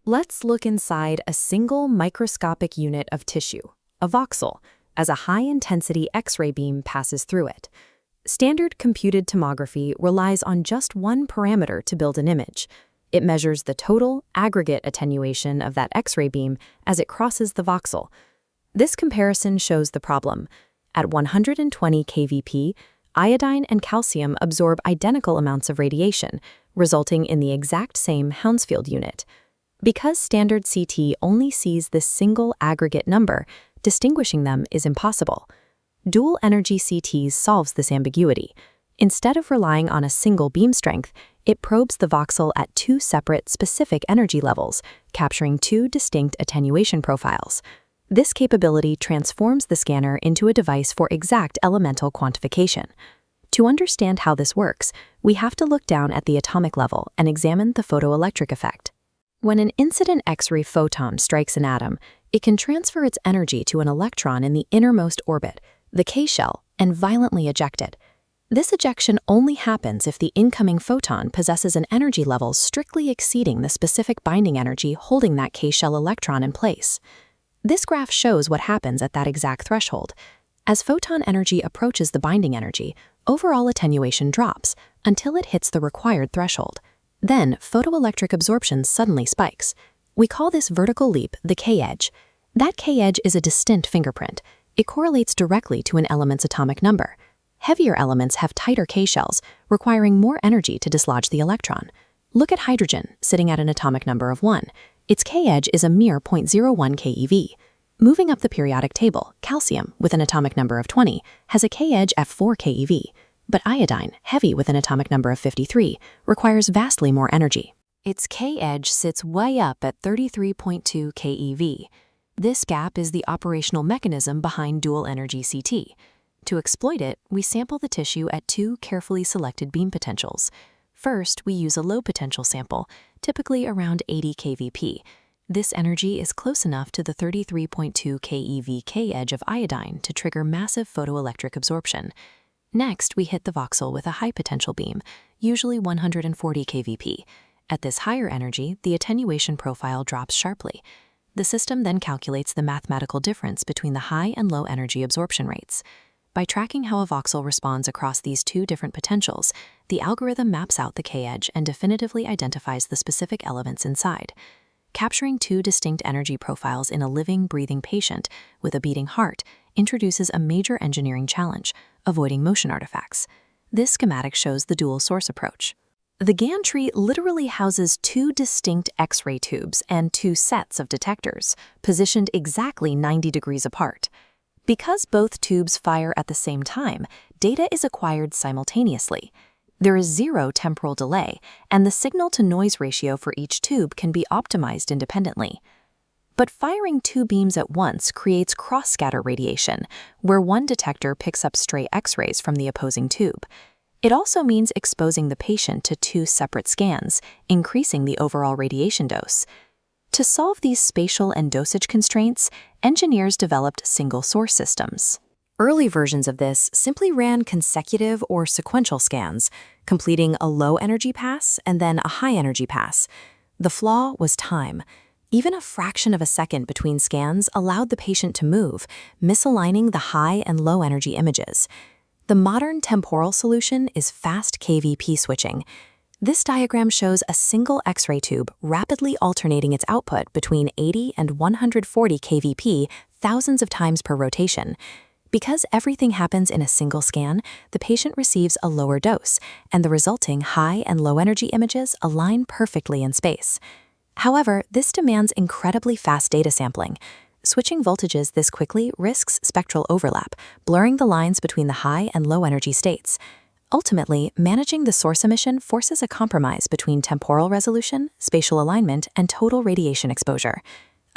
Let's look inside a single microscopic unit of tissue, a voxel, as a high-intensity X-ray beam passes through it. Standard computed tomography relies on just one parameter to build an image. It measures the total aggregate attenuation of that X-ray beam as it crosses the voxel. This comparison shows the problem. At 120 kVp, iodine and calcium absorb identical amounts of radiation, resulting in the exact same Hounsfield unit. Because standard CT only sees this single aggregate number, distinguishing them is impossible. Dual energy CT solves this ambiguity. Instead of relying on a single beam strength, it probes the voxel at two separate specific energy levels, capturing two distinct attenuation profiles. This capability transforms the scanner into a device for exact elemental quantification. To understand how this works, we have to look down at the atomic level and examine the photoelectric effect. When an incident X-ray photon strikes an atom, it can transfer its energy to an electron in the innermost orbit, the K-shell, and violently eject it. This ejection only happens if the incoming photon possesses an energy level strictly exceeding the specific binding energy holding that K-shell electron in place. This graph shows what happens at that exact threshold. As photon energy approaches the binding energy, overall attenuation drops until it hits the required threshold. Then, photoelectric absorption suddenly spikes. We call this vertical leap the K-edge. That K-edge is a distinct fingerprint. It correlates directly to an element's atomic number. Heavier elements have tighter K-shells, requiring more energy to dislodge the electron. Look at hydrogen, sitting at an atomic number of 1. Its K-edge is a mere 0.01 keV. Moving up the periodic table, calcium, with an atomic number of 20, has a K-edge at 4 keV. But iodine, heavy with an atomic number of 53, requires vastly more energy. Its K-edge sits way up at 33.2 keV. This gap is the operational mechanism behind dual energy CT. To exploit it, we sample the tissue at two carefully selected beam potentials. First, we use a low potential sample, typically around 80 kVp. This energy is close enough to the 33.2 keV K-edge of iodine to trigger massive photoelectric absorption. Next, we hit the voxel with a high potential beam, usually 140 kVp. At this higher energy, the attenuation profile drops sharply. The system then calculates the mathematical difference between the high and low energy absorption rates. By tracking how a voxel responds across these two different potentials, the algorithm maps out the K-edge and definitively identifies the specific elements inside. Capturing two distinct energy profiles in a living, breathing patient with a beating heart introduces a major engineering challenge: avoiding motion artifacts. This schematic shows the dual source approach. The gantry literally houses two distinct X-ray tubes and two sets of detectors, positioned exactly 90 degrees apart. Because both tubes fire at the same time, data is acquired simultaneously. There is zero temporal delay, and the signal-to-noise ratio for each tube can be optimized independently. But firing two beams at once creates cross-scatter radiation, where one detector picks up stray X-rays from the opposing tube. It also means exposing the patient to two separate scans, increasing the overall radiation dose. To solve these spatial and dosage constraints, engineers developed single-source systems. Early versions of this simply ran consecutive or sequential scans, completing a low-energy pass and then a high-energy pass. The flaw was time. Even a fraction of a second between scans allowed the patient to move, misaligning the high and low-energy images. The modern temporal solution is fast KVP switching. This diagram shows a single X-ray tube rapidly alternating its output between 80 and 140 kVp thousands of times per rotation. Because everything happens in a single scan, the patient receives a lower dose, and the resulting high and low energy images align perfectly in space. However, this demands incredibly fast data sampling. Switching voltages this quickly risks spectral overlap, blurring the lines between the high and low energy states. Ultimately, managing the source emission forces a compromise between temporal resolution, spatial alignment, and total radiation exposure.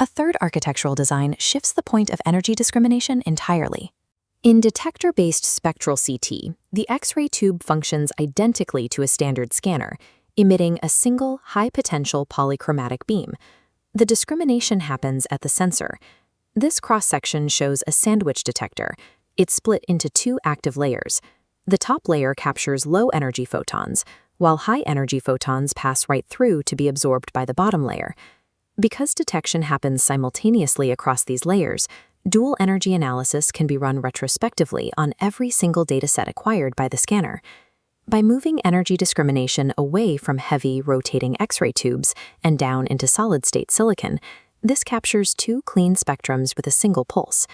A third architectural design shifts the point of energy discrimination entirely. In detector-based spectral CT, the X-ray tube functions identically to a standard scanner, emitting a single high-potential polychromatic beam. The discrimination happens at the sensor. This cross-section shows a sandwich detector. It's split into two active layers. The top layer captures low-energy photons, while high-energy photons pass right through to be absorbed by the bottom layer. Because detection happens simultaneously across these layers, dual energy analysis can be run retrospectively on every single dataset acquired by the scanner. By moving energy discrimination away from heavy, rotating X-ray tubes and down into solid-state silicon, this captures two clean spectrums with a single pulse.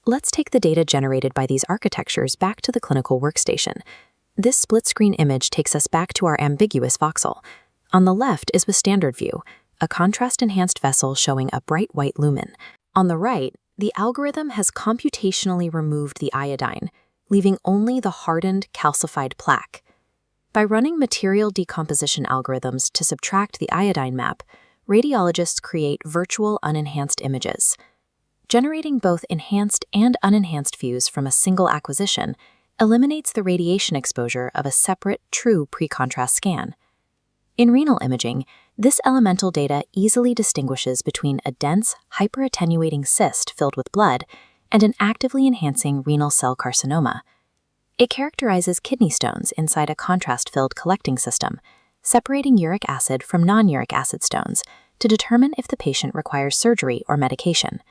Let's take the data generated by these architectures back to the clinical workstation. This split-screen image takes us back to our ambiguous voxel. On the left is with standard view, a contrast-enhanced vessel showing a bright white lumen. On the right, the algorithm has computationally removed the iodine, leaving only the hardened, calcified plaque. By running material decomposition algorithms to subtract the iodine map, radiologists create virtual unenhanced images. Generating both enhanced and unenhanced views from a single acquisition eliminates the radiation exposure of a separate, true pre-contrast scan. In renal imaging, this elemental data easily distinguishes between a dense, hyperattenuating cyst filled with blood and an actively enhancing renal cell carcinoma. It characterizes kidney stones inside a contrast-filled collecting system, separating uric acid from non-uric acid stones to determine if the patient requires surgery or medication.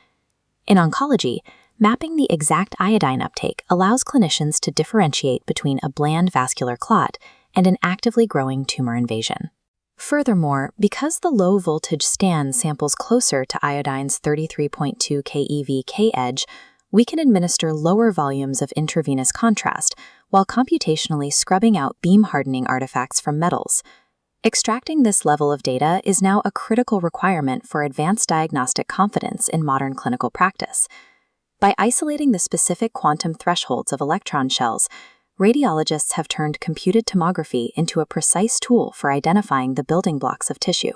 In oncology, mapping the exact iodine uptake allows clinicians to differentiate between a bland vascular clot and an actively growing tumor invasion. Furthermore, because the low-voltage scan samples closer to iodine's 33.2 keV K-edge, we can administer lower volumes of intravenous contrast while computationally scrubbing out beam-hardening artifacts from metals. Extracting this level of data is now a critical requirement for advanced diagnostic confidence in modern clinical practice. By isolating the specific quantum thresholds of electron shells, radiologists have turned computed tomography into a precise tool for identifying the building blocks of tissue.